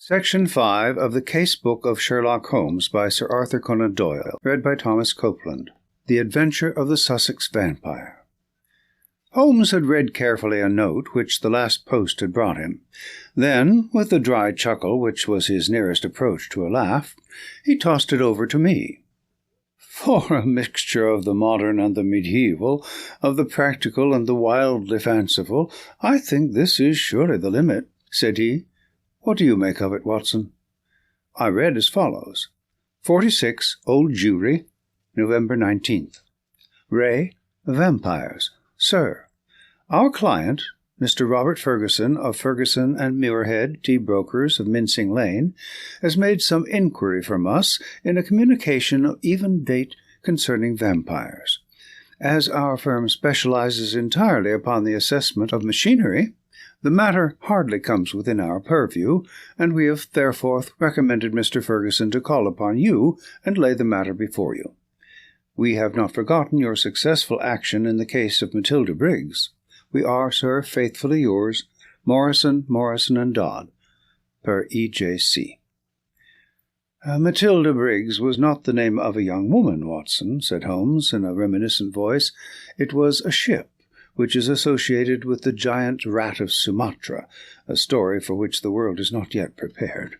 Section 5 of the Case-Book of Sherlock Holmes by Sir Arthur Conan Doyle, read by Thomas Copeland. The Adventure of the Sussex Vampire. Holmes had read carefully a note which the last post had brought him. Then, with the dry chuckle which was his nearest approach to a laugh, he tossed it over to me. "For a mixture of the modern and the medieval, of the practical and the wildly fanciful, I think this is surely the limit," said he. "What do you make of it, Watson?" I read as follows. 46 Old Jewry, November 19th. Ray, Vampires. Sir, our client, Mr. Robert Ferguson of Ferguson and Muirhead, tea brokers of Mincing Lane, has made some inquiry from us in a communication of even date concerning vampires. As our firm specializes entirely upon the assessment of machinery, the matter hardly comes within our purview, and we have therefore recommended Mr. Ferguson to call upon you and lay the matter before you. We have not forgotten your successful action in the case of Matilda Briggs. We are, sir, faithfully yours, Morrison, and Dodd, per E.J.C. Matilda Briggs was not the name of a young woman, Watson, said Holmes in a reminiscent voice. It was a ship, which is associated with the giant rat of Sumatra, a story for which the world is not yet prepared.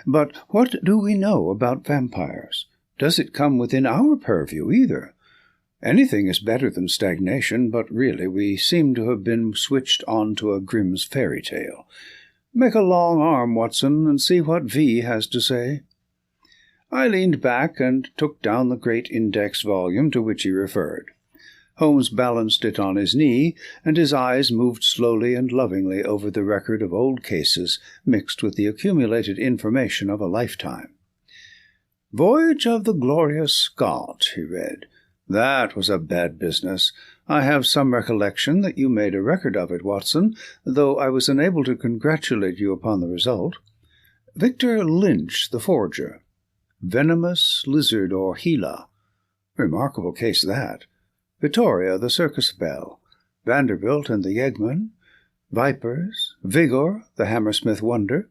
But what do we know about vampires? Does it come within our purview either? Anything is better than stagnation, but really we seem to have been switched on to a Grimm's fairy tale. Make a long arm, Watson, and see what V has to say. I leaned back and took down the great index volume to which he referred. Holmes balanced it on his knee, and his eyes moved slowly and lovingly over the record of old cases mixed with the accumulated information of a lifetime. "Voyage of the Glorious Scot," he read. "That was a bad business. I have some recollection that you made a record of it, Watson, though I was unable to congratulate you upon the result. Victor Lynch, the forger. Venomous Lizard or Gila. Remarkable case, that. Vittoria, the circus belle. Vanderbilt and the yeggman. Vipers. Vigor, the Hammersmith wonder.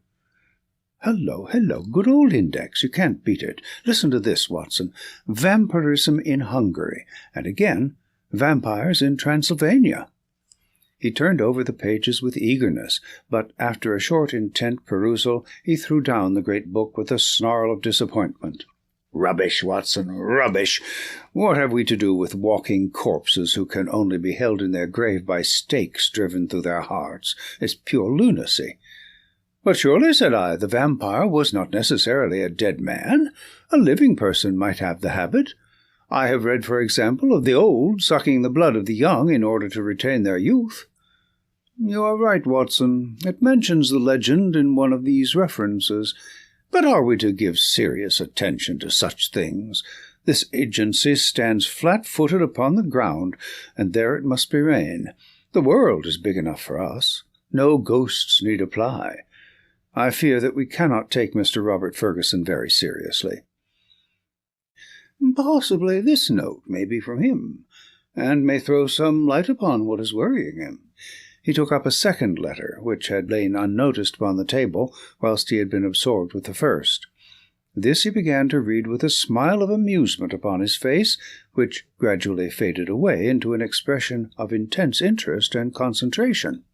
Hello, good old index. You can't beat it. Listen to this, Watson. Vampirism in Hungary, and again, vampires in Transylvania." He turned over the pages with eagerness, but after a short, intent perusal, he threw down the great book with a snarl of disappointment. "Rubbish, Watson, rubbish! What have we to do with walking corpses who can only be held in their grave by stakes driven through their hearts? It's pure lunacy." "But surely," said I, "the vampire was not necessarily a dead man. A living person might have the habit. I have read, for example, of the old sucking the blood of the young in order to retain their youth." "You are right, Watson. It mentions the legend in one of these references. But are we to give serious attention to such things? This agency stands flat-footed upon the ground, and there it must remain. The world is big enough for us. No ghosts need apply. I fear that we cannot take Mr. Robert Ferguson very seriously." "Possibly this note may be from him, and may throw some light upon what is worrying him." He took up a second letter, which had lain unnoticed upon the table whilst he had been absorbed with the first. This he began to read with a smile of amusement upon his face, which gradually faded away into an expression of intense interest and concentration.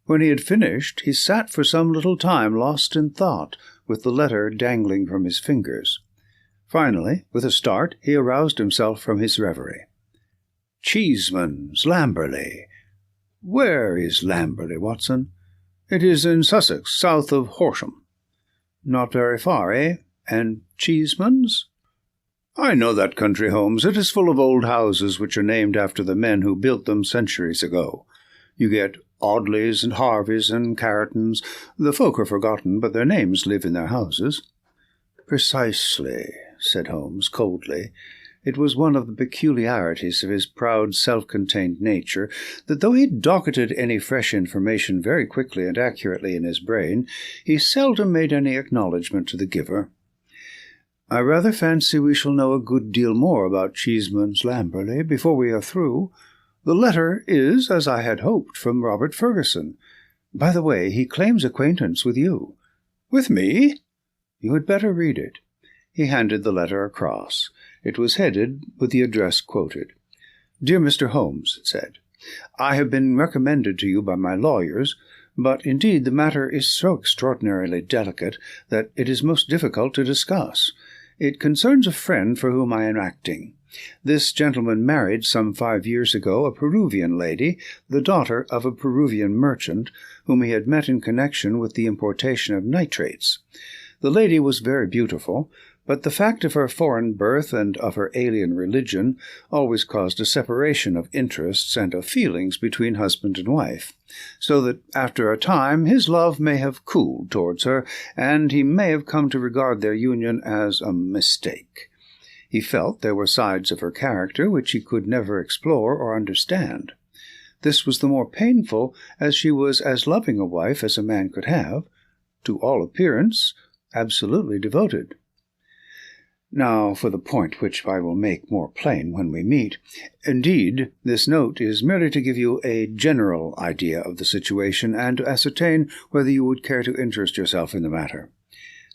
When he had finished, he sat for some little time lost in thought, with the letter dangling from his fingers. Finally, with a start, he aroused himself from his reverie. "Cheeseman's, Lamberley. Where is Lamberley, Watson?" "It is in Sussex, south of Horsham." "Not very far, eh? And Cheeseman's?" "I know that country, Holmes. It is full of old houses which are named after the men who built them centuries ago. You get Audleys and Harveys and Carretons. The folk are forgotten, but their names live in their houses." "Precisely," said Holmes coldly. It was one of the peculiarities of his proud, self-contained nature that though he docketed any fresh information very quickly and accurately in his brain, he seldom made any acknowledgment to the giver. "I rather fancy we shall know a good deal more about Cheeseman's Lamberley before we are through. The letter is, as I had hoped, from Robert Ferguson. By the way, he claims acquaintance with you. "With me?" "You had better read it." He handed the letter across. It was headed with the address quoted. "Dear Mr. Holmes," it said, "I have been recommended to you by my lawyers, but indeed the matter is so extraordinarily delicate that it is most difficult to discuss. It concerns a friend for whom I am acting. This gentleman married some 5 years ago a Peruvian lady, the daughter of a Peruvian merchant, whom he had met in connection with the importation of nitrates. The lady was very beautiful, but the fact of her foreign birth and of her alien religion always caused a separation of interests and of feelings between husband and wife, so that after a time his love may have cooled towards her, and he may have come to regard their union as a mistake. He felt there were sides of her character which he could never explore or understand. This was the more painful as she was as loving a wife as a man could have, to all appearance absolutely devoted. Now for the point which I will make more plain when we meet. Indeed, this note is merely to give you a general idea of the situation, and to ascertain whether you would care to interest yourself in the matter.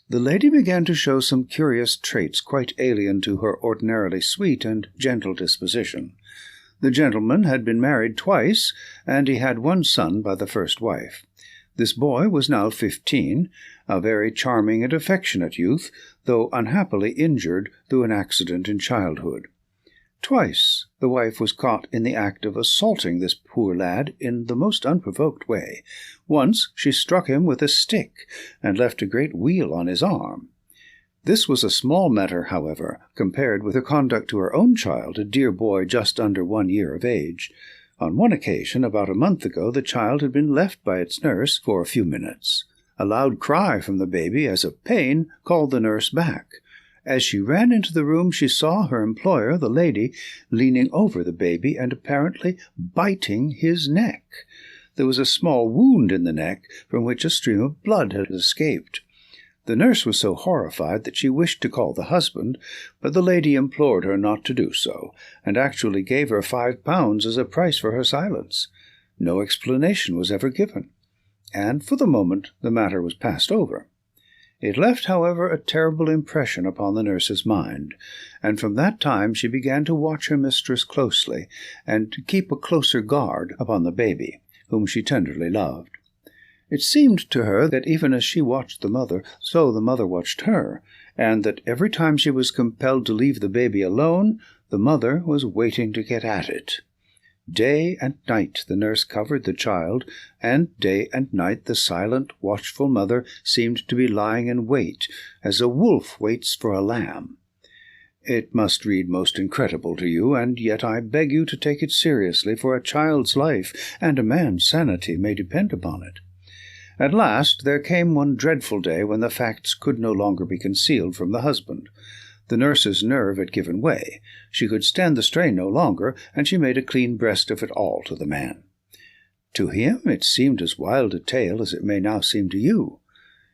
The lady began to show some curious traits quite alien to her ordinarily sweet and gentle disposition. The gentleman had been married twice, and he had one son by the first wife. This boy was now 15, a very charming and affectionate youth, though unhappily injured through an accident in childhood. Twice the wife was caught in the act of assaulting this poor lad in the most unprovoked way. Once she struck him with a stick, and left a great weal on his arm. This was a small matter, however, compared with her conduct to her own child, a dear boy just under 1 year of age. On one occasion, about a month ago, the child had been left by its nurse for a few minutes. A loud cry from the baby, as of pain, called the nurse back. As she ran into the room, she saw her employer, the lady, leaning over the baby and apparently biting his neck. There was a small wound in the neck from which a stream of blood had escaped. The nurse was so horrified that she wished to call the husband, but the lady implored her not to do so, and actually gave her £5 as a price for her silence. No explanation was ever given, and for the moment the matter was passed over. It left, however, a terrible impression upon the nurse's mind, and from that time she began to watch her mistress closely, and to keep a closer guard upon the baby, whom she tenderly loved. It seemed to her that even as she watched the mother, so the mother watched her, and that every time she was compelled to leave the baby alone, the mother was waiting to get at it. Day and night the nurse covered the child, and day and night the silent, watchful mother seemed to be lying in wait, as a wolf waits for a lamb. It must read most incredible to you, and yet I beg you to take it seriously, for a child's life and a man's sanity may depend upon it. At last there came one dreadful day when the facts could no longer be concealed from the husband. The nurse's nerve had given way. She could stand the strain no longer, and she made a clean breast of it all to the man. To him it seemed as wild a tale as it may now seem to you.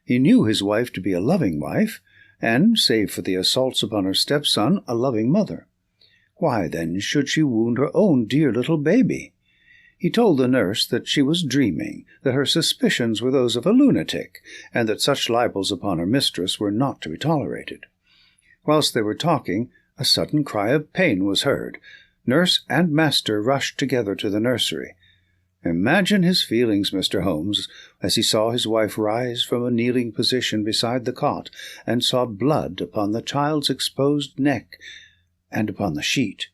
He knew his wife to be a loving wife, and, save for the assaults upon her stepson, a loving mother. Why, then, should she wound her own dear little baby? He told the nurse that she was dreaming, that her suspicions were those of a lunatic, and that such libels upon her mistress were not to be tolerated. Whilst they were talking, a sudden cry of pain was heard. Nurse and master rushed together to the nursery. Imagine his feelings, Mr. Holmes, as he saw his wife rise from a kneeling position beside the cot, and saw blood upon the child's exposed neck and upon the sheet.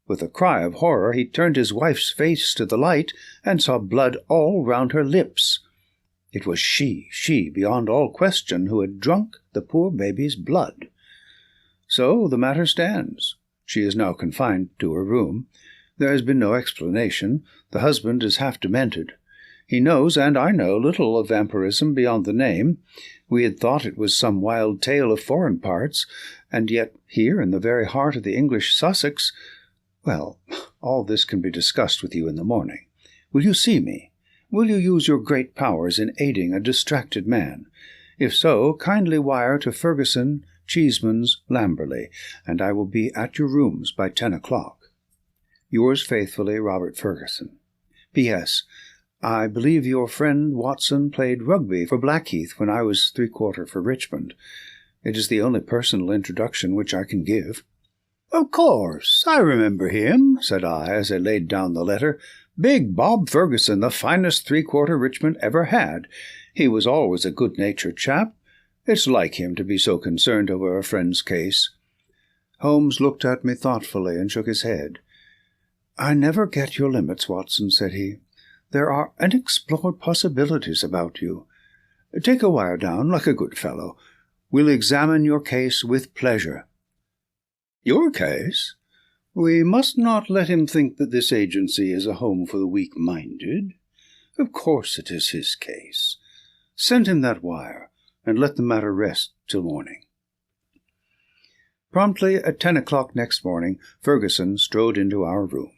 With a cry of horror he turned his wife's face to the light, and saw blood all round her lips. It was she, beyond all question, who had drunk the poor baby's blood. So the matter stands. She is now confined to her room. There has been no explanation. The husband is half demented. He knows, and I know, little of vampirism beyond the name. We had thought it was some wild tale of foreign parts, and yet here, in the very heart of the English Sussex— Well, all this can be discussed with you in the morning. Will you see me? Will you use your great powers in aiding a distracted man? If so, kindly wire to Ferguson, Cheeseman's, Lamberley, and I will be at your rooms by 10 o'clock. Yours faithfully, Robert Ferguson. P.S. I believe your friend Watson played rugby for Blackheath when I was 3/4 for Richmond. It is the only personal introduction which I can give." "Of course, I remember him," said I, as I laid down the letter. "Big Bob Ferguson, the finest 3/4 Richmond ever had. He was always a good-natured chap. It's like him to be so concerned over a friend's case." Holmes looked at me thoughtfully and shook his head. "I never get your limits, Watson," said he. "There are unexplored possibilities about you. Take a wire down, like a good fellow. We'll examine your case with pleasure." "Your case? We must not let him think that this agency is a home for the weak-minded. Of course it is his case. Send him that wire, and let the matter rest till morning." Promptly at 10 o'clock next morning, Ferguson strode into our room.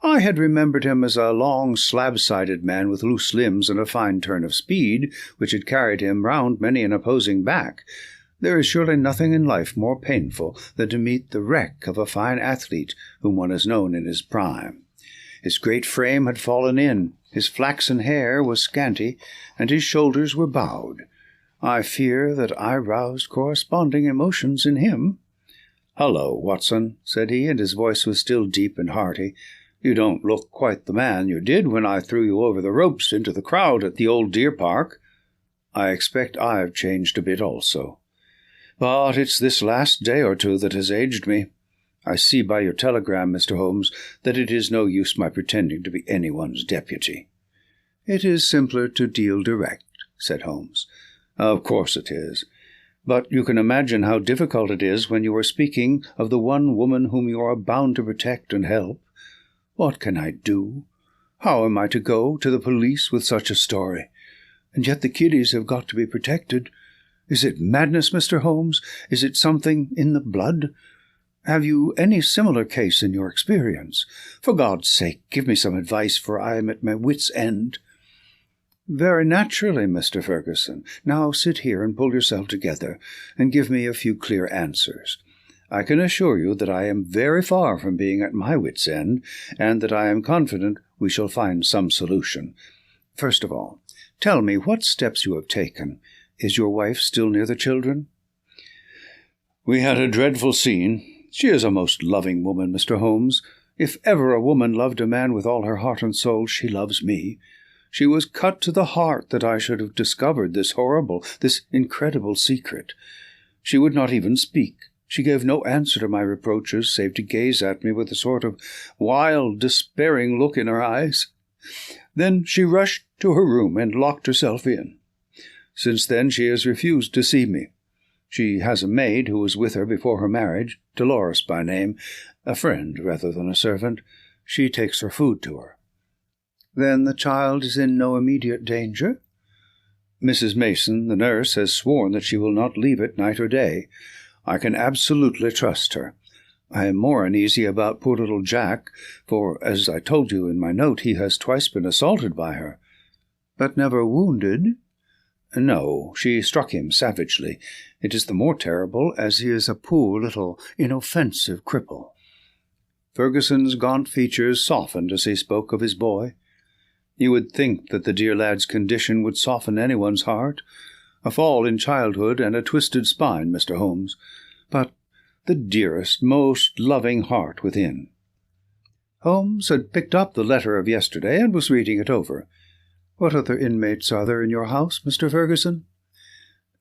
I had remembered him as a long, slab-sided man with loose limbs and a fine turn of speed, which had carried him round many an opposing back. There is surely nothing in life more painful than to meet the wreck of a fine athlete whom one has known in his prime. His great frame had fallen in, his flaxen hair was scanty, and his shoulders were bowed. I fear that I roused corresponding emotions in him. "Hullo, Watson," said he, and his voice was still deep and hearty. "You don't look quite the man you did when I threw you over the ropes into the crowd at the old deer park." "I expect I've changed a bit also. But it's this last day or two that has aged me. I see by your telegram, Mr. Holmes, that it is no use my pretending to be anyone's deputy." "It is simpler to deal direct," said Holmes. "Of course it is. But you can imagine how difficult it is when you are speaking of the one woman whom you are bound to protect and help. What can I do? How am I to go to the police with such a story? And yet the kiddies have got to be protected. Is it madness, Mr. Holmes? Is it something in the blood? Have you any similar case in your experience? For God's sake, give me some advice, for I am at my wit's end." "Very naturally, Mr. Ferguson. Now sit here and pull yourself together, and give me a few clear answers. I can assure you that I am very far from being at my wit's end, and that I am confident we shall find some solution. First of all, tell me what steps you have taken. Is your wife still near the children?" "We had a dreadful scene. She is a most loving woman, Mr. Holmes. If ever a woman loved a man with all her heart and soul, she loves me. She was cut to the heart that I should have discovered this horrible, this incredible secret. She would not even speak. She gave no answer to my reproaches, save to gaze at me with a sort of wild, despairing look in her eyes. Then she rushed to her room and locked herself in. Since then she has refused to see me. She has a maid who was with her before her marriage, Dolores by name, a friend rather than a servant. She takes her food to her." "Then the child is in no immediate danger?" "Mrs. Mason, the nurse, has sworn that she will not leave it night or day. I can absolutely trust her. I am more uneasy about poor little Jack, for, as I told you in my note, he has twice been assaulted by her." "But never wounded?" "No, she struck him savagely. It is the more terrible, as he is a poor little inoffensive cripple." Ferguson's gaunt features softened as he spoke of his boy. You would think that the dear lad's condition would soften anyone's heart. A fall in childhood and a twisted spine, Mr. Holmes, but the dearest, most loving heart within. Holmes had picked up the letter of yesterday and was reading it over. "What other inmates are there in your house, Mr. Ferguson?"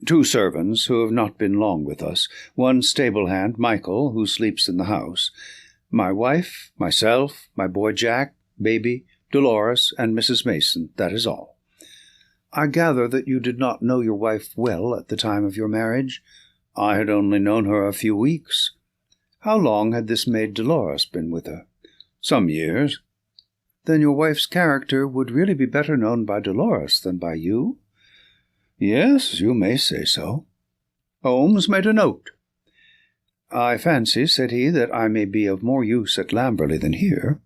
"2 servants who have not been long with us, 1 stable hand, Michael, who sleeps in the house, my wife, myself, my boy Jack, baby, Dolores, and Mrs. Mason. That is all." "I gather that you did not know your wife well at the time of your marriage?" "I had only known her a few weeks." "How long had this maid Dolores been with her?" "Some years." "Then your wife's character would really be better known by Dolores than by you?" "Yes, you may say so." Holmes made a note. "I fancy," said he, "that I may be of more use at Lamberley than here.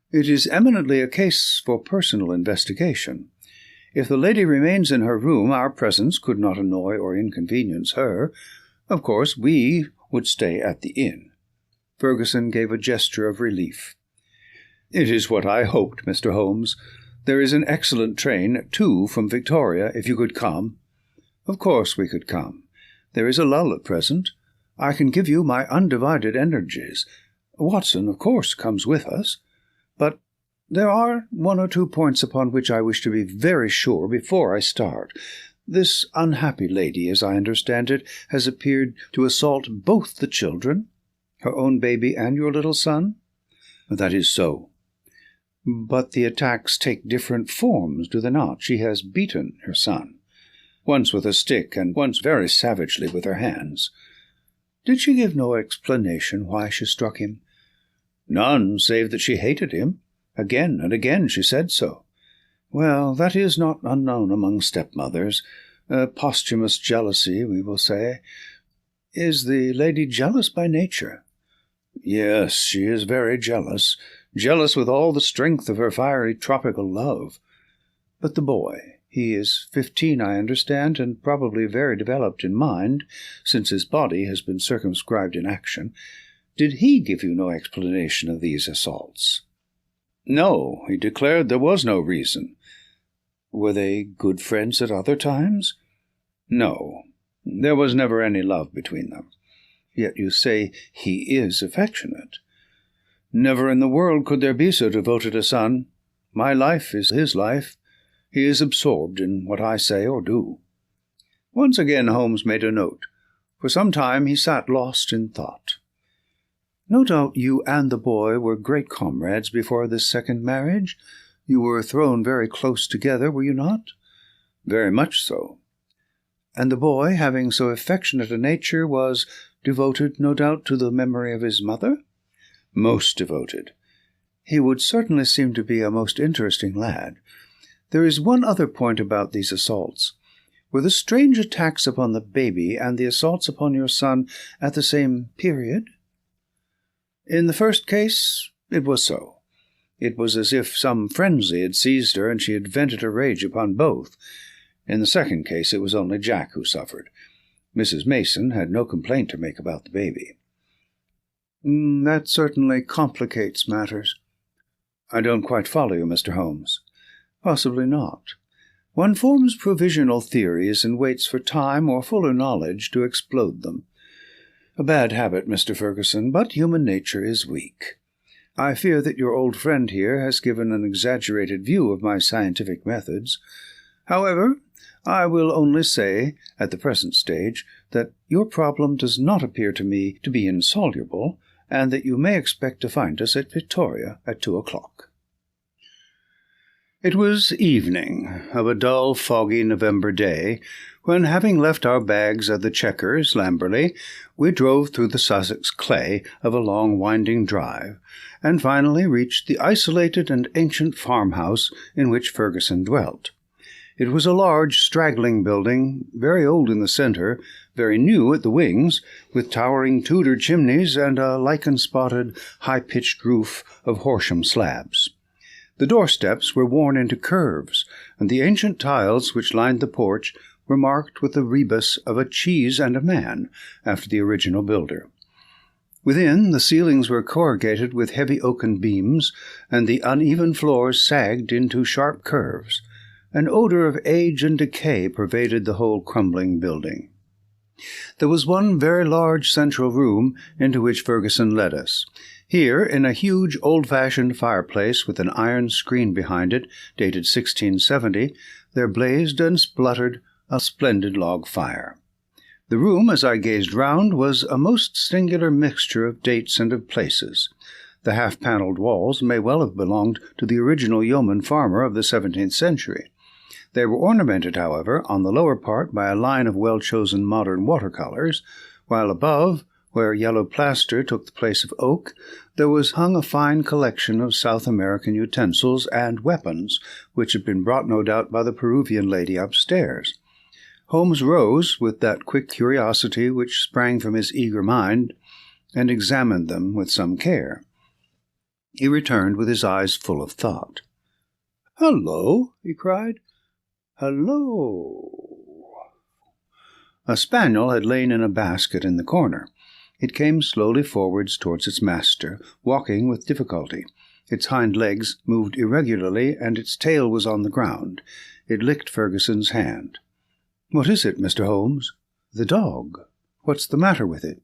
It is eminently a case for personal investigation. If the lady remains in her room, our presence could not annoy or inconvenience her. Of course, we would stay at the inn." Ferguson gave a gesture of relief. "It is what I hoped, Mr. Holmes. There is an excellent train, too, from Victoria, if you could come." "Of course we could come. There is a lull at present. I can give you my undivided energies. Watson, of course, comes with us. But there are one or two points upon which I wish to be very sure before I start. This unhappy lady, as I understand it, has appeared to assault both the children, her own baby and your little son?" "That is so." "But the attacks take different forms, do they not? She has beaten her son, once with a stick and once very savagely with her hands." "Did she give no explanation why she struck him?" "None, save that she hated him. Again and again she said so." "Well, that is not unknown among stepmothers. Posthumous jealousy, we will say. Is the lady jealous by nature?" "Yes, she is very jealous. Jealous with all the strength of her fiery tropical love." "But the boy, he is 15, I understand, and probably very developed in mind, since his body has been circumscribed in action. Did he give you no explanation of these assaults?" "No, he declared there was no reason." "Were they good friends at other times?" "No, there was never any love between them." "Yet you say he is affectionate." "Never in the world could there be so devoted a son. My life is his life. He is absorbed in what I say or do." Once again Holmes made a note. For some time he sat lost in thought. "No doubt you and the boy were great comrades before this second marriage. You were thrown very close together, were you not?" "Very much so." "And the boy, having so affectionate a nature, was devoted, no doubt, to the memory of his mother?" "Most devoted." "He would certainly seem to be a most interesting lad. There is one other point about these assaults. Were the strange attacks upon the baby and the assaults upon your son at the same period?" "In the first case, it was so. It was as if some frenzy had seized her, and she had vented her rage upon both. In the second case, it was only Jack who suffered. Mrs. Mason had no complaint to make about the baby." "That certainly complicates matters." "I don't quite follow you, Mr. Holmes." "Possibly not. One forms provisional theories and waits for time or fuller knowledge to explode them. A bad habit, Mr. Ferguson, but human nature is weak. I fear that your old friend here has given an exaggerated view of my scientific methods. However, I will only say, at the present stage, that your problem does not appear to me to be insoluble, and that you may expect to find us at Victoria at 2:00. It was evening of a dull, foggy November day, when, having left our bags at the Chequers, Lamberley, we drove through the Sussex clay of a long winding drive, and finally reached the isolated and ancient farmhouse in which Ferguson dwelt. It was a large, straggling building, very old in the centre, very new at the wings, with towering Tudor chimneys and a lichen-spotted, high-pitched roof of Horsham slabs. The doorsteps were worn into curves, and the ancient tiles which lined the porch were marked with the rebus of a cheese and a man, after the original builder. Within, the ceilings were corrugated with heavy oaken beams, and the uneven floors sagged into sharp curves. An odour of age and decay pervaded the whole crumbling building. There was one very large central room into which Ferguson led us. Here, in a huge old-fashioned fireplace with an iron screen behind it, dated 1670, there blazed and spluttered a splendid log fire. The room, as I gazed round, was a most singular mixture of dates and of places. The half-panelled walls may well have belonged to the original yeoman farmer of the 17th century. They were ornamented, however, on the lower part by a line of well-chosen modern watercolours, while above, where yellow plaster took the place of oak, there was hung a fine collection of South American utensils and weapons, which had been brought no doubt by the Peruvian lady upstairs. Holmes rose with that quick curiosity which sprang from his eager mind, and examined them with some care. He returned with his eyes full of thought. "Hullo!" he cried. "Hullo!" A spaniel had lain in a basket in the corner. It came slowly forwards towards its master, walking with difficulty. Its hind legs moved irregularly, and its tail was on the ground. It licked Ferguson's hand. "What is it, Mr. Holmes?" "The dog. What's the matter with it?"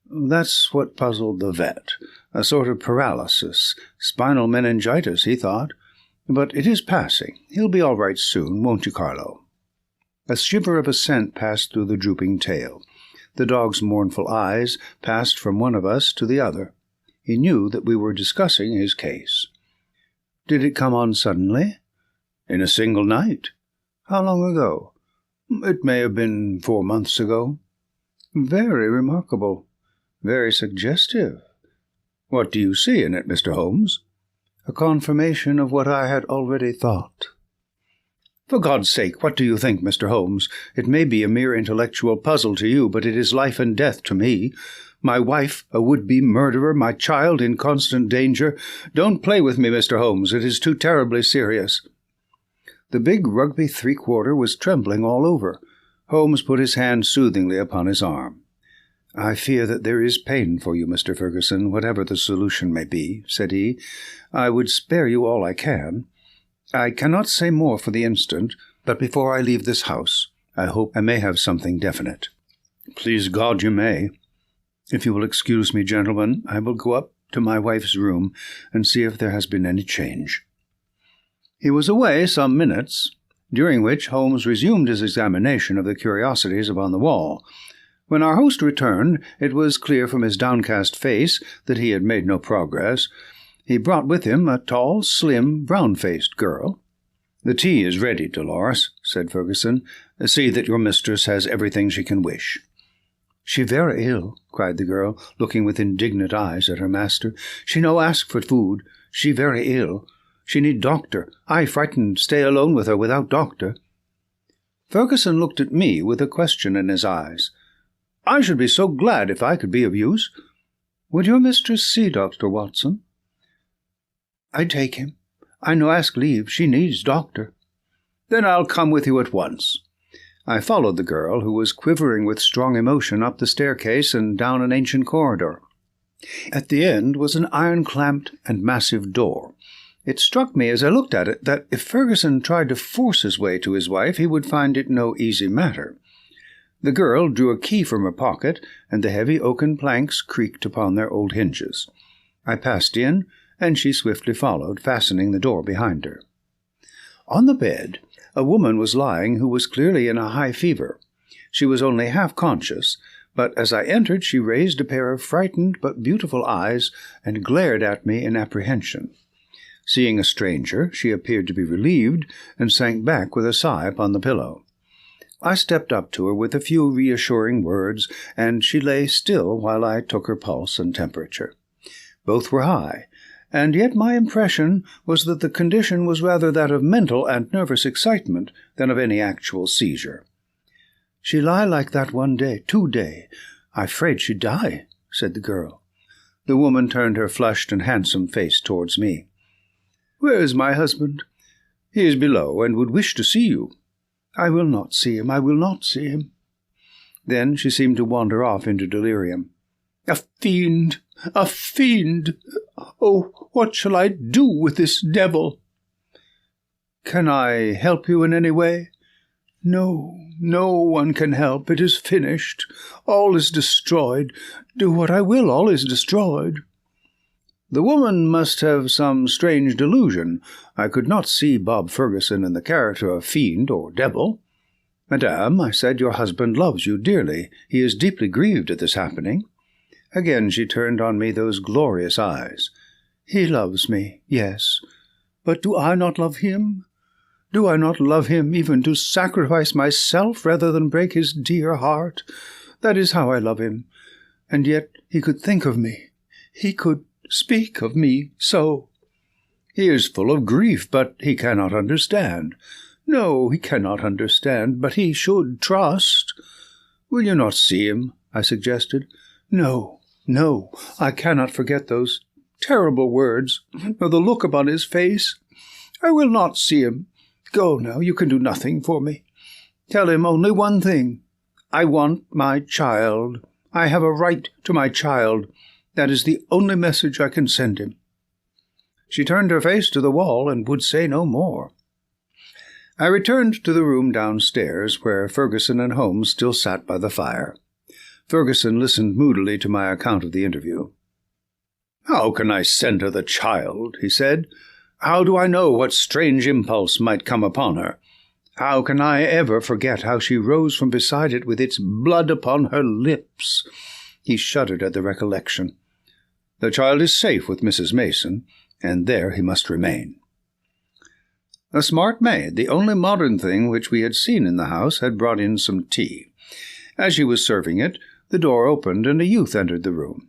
That's what puzzled the vet. A sort of paralysis, spinal meningitis, he thought. But it is passing. He'll be all right soon, won't you, Carlo? A shiver of assent passed through the drooping tail. The dog's mournful eyes passed from one of us to the other. He knew that we were discussing his case. "Did it come on suddenly?" "In a single night." "How long ago?" "It may have been 4 months ago." "Very remarkable. Very suggestive. What do you see in it, Mr. Holmes?" "A confirmation of what I had already thought." "For God's sake, what do you think, Mr. Holmes? It may be a mere intellectual puzzle to you, but it is life and death to me. My wife, a would-be murderer, my child in constant danger. Don't play with me, Mr. Holmes. It is too terribly serious." The big rugby three-quarter was trembling all over. Holmes put his hand soothingly upon his arm. "I fear that there is pain for you, Mr. Ferguson, whatever the solution may be," said he. "I would spare you all I can. I cannot say more for the instant, but before I leave this house, I hope I may have something definite." "Please God you may. If you will excuse me, gentlemen, I will go up to my wife's room and see if there has been any change." He was away some minutes, during which Holmes resumed his examination of the curiosities upon the wall. When our host returned, it was clear from his downcast face that he had made no progress. He brought with him a tall, slim, brown-faced girl. "The tea is ready, Dolores," said Ferguson. "See that your mistress has everything she can wish." "She very ill," cried the girl, looking with indignant eyes at her master. "She no ask for food. She very ill. She need doctor. I frightened stay alone with her without doctor." Ferguson looked at me with a question in his eyes. "I should be so glad if I could be of use. Would your mistress see Dr. Watson?" "I take him. I no ask leave. She needs doctor." "Then I'll come with you at once." I followed the girl, who was quivering with strong emotion, up the staircase and down an ancient corridor. At the end was an iron-clamped and massive door. It struck me as I looked at it that if Ferguson tried to force his way to his wife, he would find it no easy matter. The girl drew a key from her pocket, and the heavy oaken planks creaked upon their old hinges. I passed in, and she swiftly followed, fastening the door behind her. On the bed, a woman was lying who was clearly in a high fever. She was only half conscious, but as I entered she raised a pair of frightened but beautiful eyes and glared at me in apprehension. Seeing a stranger, she appeared to be relieved, and sank back with a sigh upon the pillow. I stepped up to her with a few reassuring words, and she lay still while I took her pulse and temperature. Both were high, and yet my impression was that the condition was rather that of mental and nervous excitement than of any actual seizure. "She lie like that 1 day, 2 day. I 'fraid she die," said the girl. The woman turned her flushed and handsome face towards me. "Where is my husband?" "He is below, and would wish to see you." "I will not see him. I will not see him." Then she seemed to wander off into delirium. "A fiend! A fiend! Oh, what shall I do with this devil?" "Can I help you in any way?" "No, no one can help. It is finished. All is destroyed. Do what I will, all is destroyed." The woman must have some strange delusion. I could not see Bob Ferguson in the character of fiend or devil. "Madame," I said, "your husband loves you dearly. He is deeply grieved at this happening." Again she turned on me those glorious eyes. "He loves me, yes. But do I not love him? Do I not love him even to sacrifice myself rather than break his dear heart? That is how I love him. And yet he could think of me. He could speak of me so." "He is full of grief, but he cannot understand." "No, he cannot understand, but he should trust." "Will you not see him?" I suggested. "No, no, I cannot forget those terrible words, nor the look upon his face. I will not see him. Go now, you can do nothing for me. Tell him only one thing. I want my child. I have a right to my child. That is the only message I can send him." She turned her face to the wall and would say no more. I returned to the room downstairs, where Ferguson and Holmes still sat by the fire. Ferguson listened moodily to my account of the interview. "How can I send her the child?" he said. "How do I know what strange impulse might come upon her? How can I ever forget how she rose from beside it with its blood upon her lips?" He shuddered at the recollection. "The child is safe with Mrs. Mason, and there he must remain." A smart maid, the only modern thing which we had seen in the house, had brought in some tea. As she was serving it, the door opened, and a youth entered the room.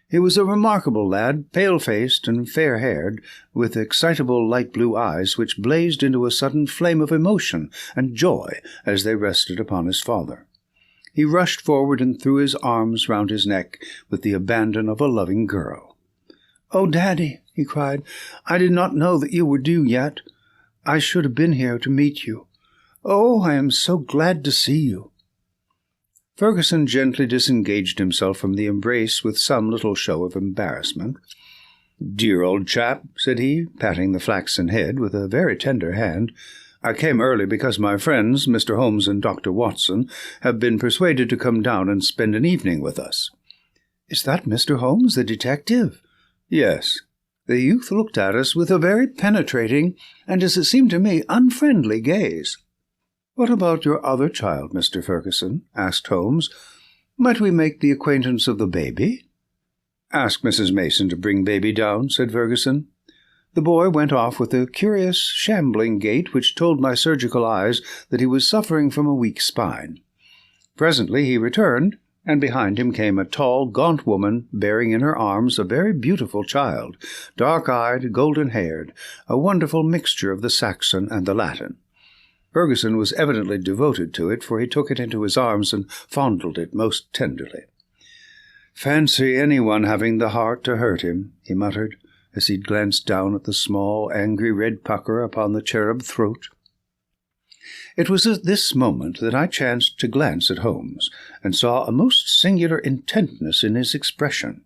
He was a remarkable lad, pale-faced and fair-haired, with excitable light-blue eyes which blazed into a sudden flame of emotion and joy as they rested upon his father. He rushed forward and threw his arms round his neck with the abandon of a loving girl. "Oh, Daddy," he cried, "I did not know that you were due yet. I should have been here to meet you. Oh, I am so glad to see you." Ferguson gently disengaged himself from the embrace with some little show of embarrassment. "Dear old chap," said he, patting the flaxen head with a very tender hand, "I came early because my friends, Mr. Holmes and Dr. Watson, have been persuaded to come down and spend an evening with us." "Is that Mr. Holmes, the detective?" "Yes." The youth looked at us with a very penetrating, and, as it seemed to me, unfriendly gaze. "What about your other child, Mr. Ferguson?" asked Holmes. "Might we make the acquaintance of the baby?" "Ask Mrs. Mason to bring baby down," said Ferguson. The boy went off with a curious, shambling gait which told my surgical eyes that he was suffering from a weak spine. Presently he returned, and behind him came a tall, gaunt woman bearing in her arms a very beautiful child, dark-eyed, golden-haired, a wonderful mixture of the Saxon and the Latin. Ferguson was evidently devoted to it, for he took it into his arms and fondled it most tenderly. "Fancy anyone having the heart to hurt him," he muttered, as he glanced down at the small, angry red pucker upon the cherub throat. It was at this moment that I chanced to glance at Holmes, and saw a most singular intentness in his expression.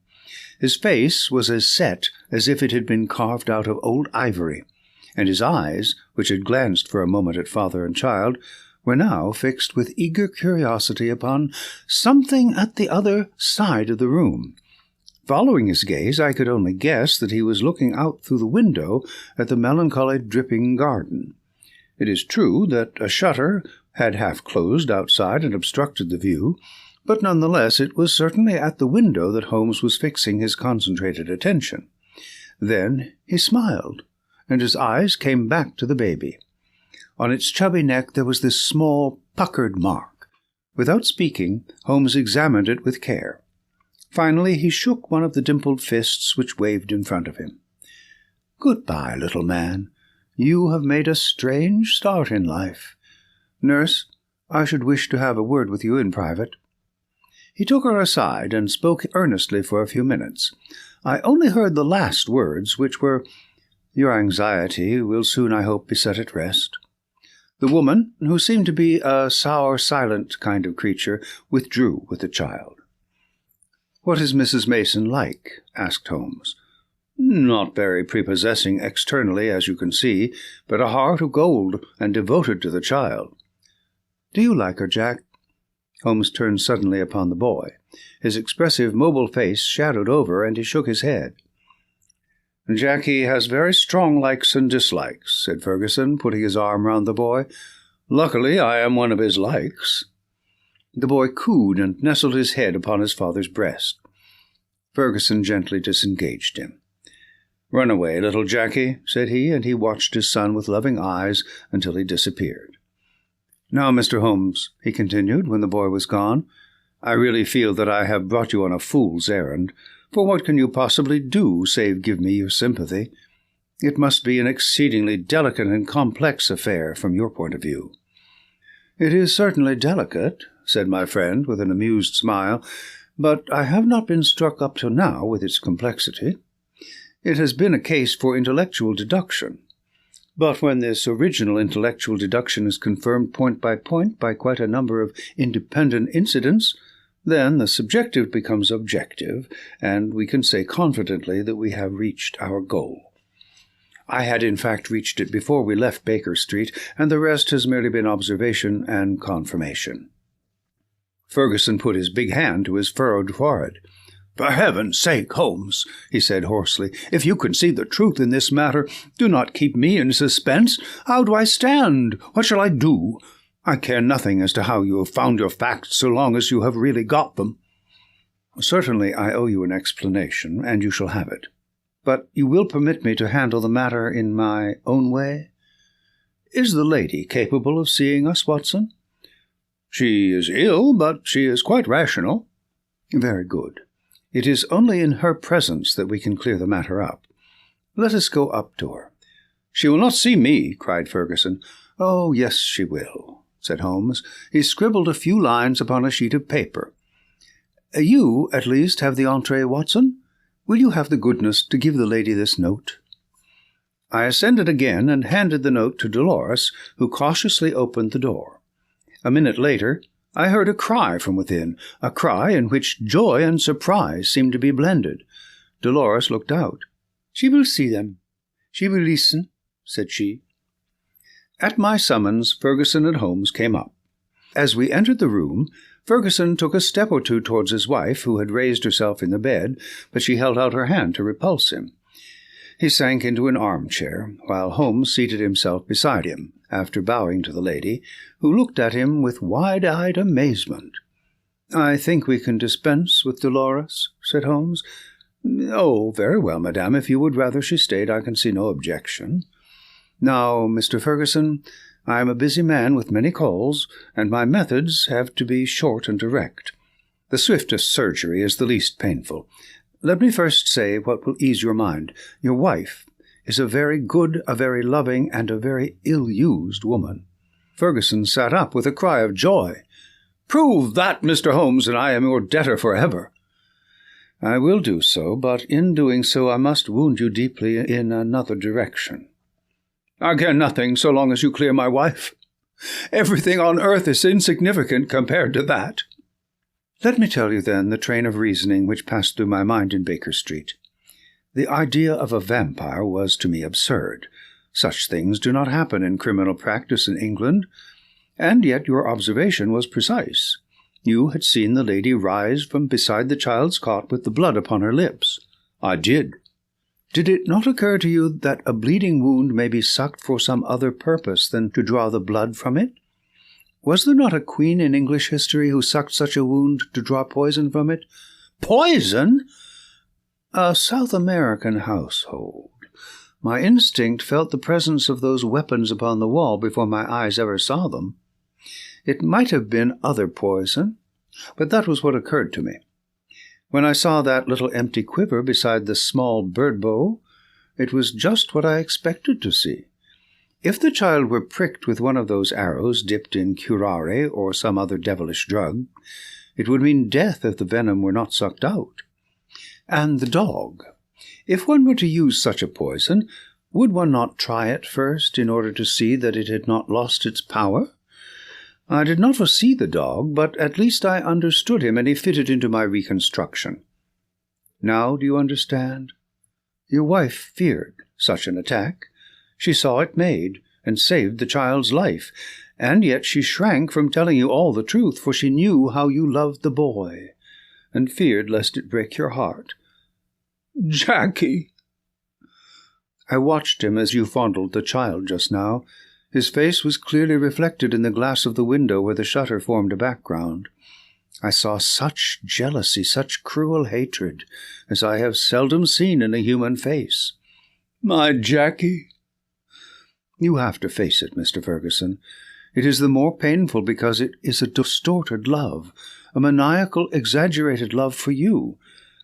His face was as set as if it had been carved out of old ivory, and his eyes, which had glanced for a moment at father and child, were now fixed with eager curiosity upon something at the other side of the room. Following his gaze, I could only guess that he was looking out through the window at the melancholy dripping garden. It is true that a shutter had half closed outside and obstructed the view, but none the less it was certainly at the window that Holmes was fixing his concentrated attention. Then he smiled, and his eyes came back to the baby. On its chubby neck there was this small, puckered mark. Without speaking, Holmes examined it with care. Finally he shook one of the dimpled fists which waved in front of him. "Good-bye, little man. You have made a strange start in life. Nurse, I should wish to have a word with you in private." He took her aside and spoke earnestly for a few minutes. I only heard the last words, which were, "Your anxiety will soon, I hope, be set at rest." The woman, who seemed to be a sour, silent kind of creature, withdrew with the child. "What is Mrs. Mason like?" asked Holmes. "Not very prepossessing externally, as you can see, but a heart of gold and devoted to the child." "Do you like her, Jack?" Holmes turned suddenly upon the boy. His expressive, mobile face shadowed over, and he shook his head. "Jackie has very strong likes and dislikes," said Ferguson, putting his arm round the boy. "Luckily, I am one of his likes." The boy cooed and nestled his head upon his father's breast. Ferguson gently disengaged him. "Run away, little Jackie," said he, and he watched his son with loving eyes until he disappeared. "Now, Mr. Holmes," he continued, when the boy was gone, "I really feel that I have brought you on a fool's errand, for what can you possibly do save give me your sympathy? It must be an exceedingly delicate and complex affair from your point of view." "It is certainly delicate," said my friend with an amused smile, "but I have not been struck up till now with its complexity. It has been a case for intellectual deduction. But when this original intellectual deduction is confirmed point by quite a number of independent incidents, then the subjective becomes objective, and we can say confidently that we have reached our goal." I had in fact reached it before we left Baker Street, and the rest has merely been observation and confirmation." Ferguson put his big hand to his furrowed forehead. "For heaven's sake, Holmes," he said hoarsely, "if you can see the truth in this matter, do not keep me in suspense. How do I stand? What shall I do? I care nothing as to how you have found your facts so long as you have really got them." "Certainly I owe you an explanation, and you shall have it. But you will permit me to handle the matter in my own way? Is the lady capable of seeing us, Watson?" "She is ill, but she is quite rational." "Very good. It is only in her presence that we can clear the matter up. Let us go up to her." "She will not see me," cried Ferguson. "Oh, yes, she will," said Holmes. He scribbled a few lines upon a sheet of paper. "You, at least, have the entrée, Watson. Will you have the goodness to give the lady this note?" I ascended again and handed the note to Dolores, who cautiously opened the door. A minute later, I heard a cry from within, a cry in which joy and surprise seemed to be blended. Dolores looked out. "She will see them. She will listen," said she. At my summons, Ferguson and Holmes came up. As we entered the room, Ferguson took a step or two towards his wife, who had raised herself in the bed, but she held out her hand to repulse him. He sank into an armchair, while Holmes seated himself beside him, after bowing to the lady, who looked at him with wide-eyed amazement. "I think we can dispense with Dolores," said Holmes. "Oh, very well, madame. If you would rather she stayed, I can see no objection. Now, Mr. Ferguson, I am a busy man with many calls, and my methods have to be short and direct. The swiftest surgery is the least painful. Let me first say what will ease your mind. Your wife is a very good, a very loving, and a very ill-used woman." Ferguson sat up with a cry of joy. "Prove that, Mr. Holmes, and I am your debtor forever." "I will do so, but in doing so I must wound you deeply in another direction." "I care nothing so long as you clear my wife. Everything on earth is insignificant compared to that." "Let me tell you, then, the train of reasoning which passed through my mind in Baker Street. The idea of a vampire was to me absurd. Such things do not happen in criminal practice in England, and yet your observation was precise. You had seen the lady rise from beside the child's cot with the blood upon her lips." "I did." "Did it not occur to you that a bleeding wound may be sucked for some other purpose than to draw the blood from it? Was there not a queen in English history who sucked such a wound to draw poison from it?" "Poison?" "A South American household. My instinct felt the presence of those weapons upon the wall before my eyes ever saw them. It might have been other poison, but that was what occurred to me. When I saw that little empty quiver beside the small bird bow, it was just what I expected to see. If the child were pricked with one of those arrows dipped in curare or some other devilish drug, it would mean death if the venom were not sucked out. And the dog. If one were to use such a poison, would one not try it first in order to see that it had not lost its power? I did not foresee the dog, but at least I understood him, and he fitted into my reconstruction. Now do you understand? Your wife feared such an attack. She saw it made, and saved the child's life, and yet she shrank from telling you all the truth, for she knew how you loved the boy, and feared lest it break your heart." "Jackie!" "I watched him as you fondled the child just now. His face was clearly reflected in the glass of the window where the shutter formed a background. I saw such jealousy, such cruel hatred, as I have seldom seen in a human face." "My Jackie!" "You have to face it, Mr. Ferguson. It is the more painful because it is a distorted love, a maniacal, exaggerated love for you,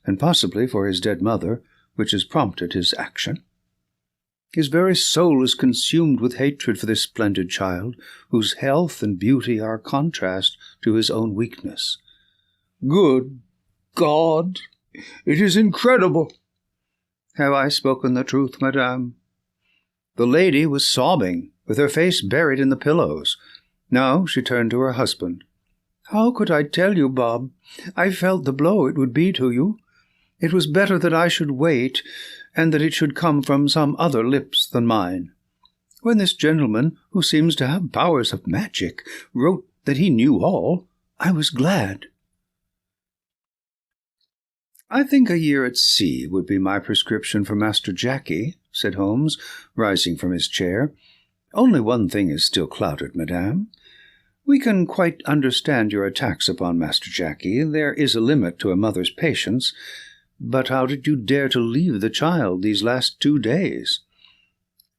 and possibly for his dead mother, which has prompted his action. His very soul is consumed with hatred for this splendid child, whose health and beauty are a contrast to his own weakness." "Good God! It is incredible!" "Have I spoken the truth, madame?" The lady was sobbing, with her face buried in the pillows. Now she turned to her husband. "How could I tell you, Bob? I felt the blow it would be to you. It was better that I should wait, and that it should come from some other lips than mine. When this gentleman, who seems to have powers of magic, wrote that he knew all, I was glad. I think a year at sea would be my prescription for Master Jacky, said Holmes, rising from his chair. Only one thing is still clouded, madame. We can quite understand your attacks upon Master Jacky. There is a limit to a mother's patience. But how did you dare to leave the child these last 2 days?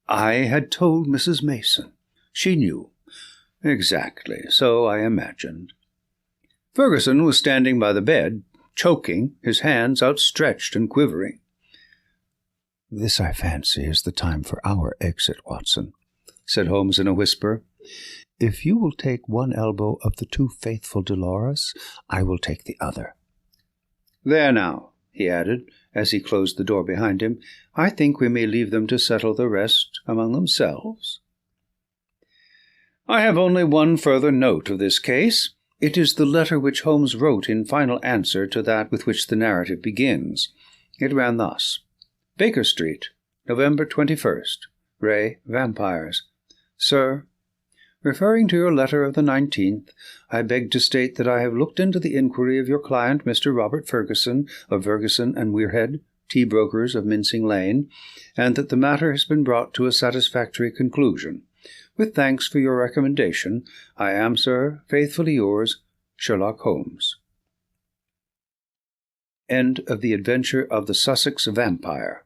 I had told Mrs. Mason. She knew. Exactly, so I imagined. Ferguson was standing by the bed, choking, his hands outstretched and quivering. This, I fancy, is the time for our exit, Watson, said Holmes in a whisper. If you will take one elbow of the two faithful Dolores, I will take the other. There now, he added, as he closed the door behind him, I think we may leave them to settle the rest among themselves. I have only one further note of this case. It is the letter which Holmes wrote in final answer to that with which the narrative begins. It ran thus: Baker Street, November 21st. Ray Vampires. Sir, referring to your letter of the 19th, I beg to state that I have looked into the inquiry of your client, Mr. Robert Ferguson, of Ferguson and Weirhead, tea brokers of Mincing Lane, and that the matter has been brought to a satisfactory conclusion. With thanks for your recommendation, I am, sir, faithfully yours, Sherlock Holmes. End of The Adventure of the Sussex Vampire.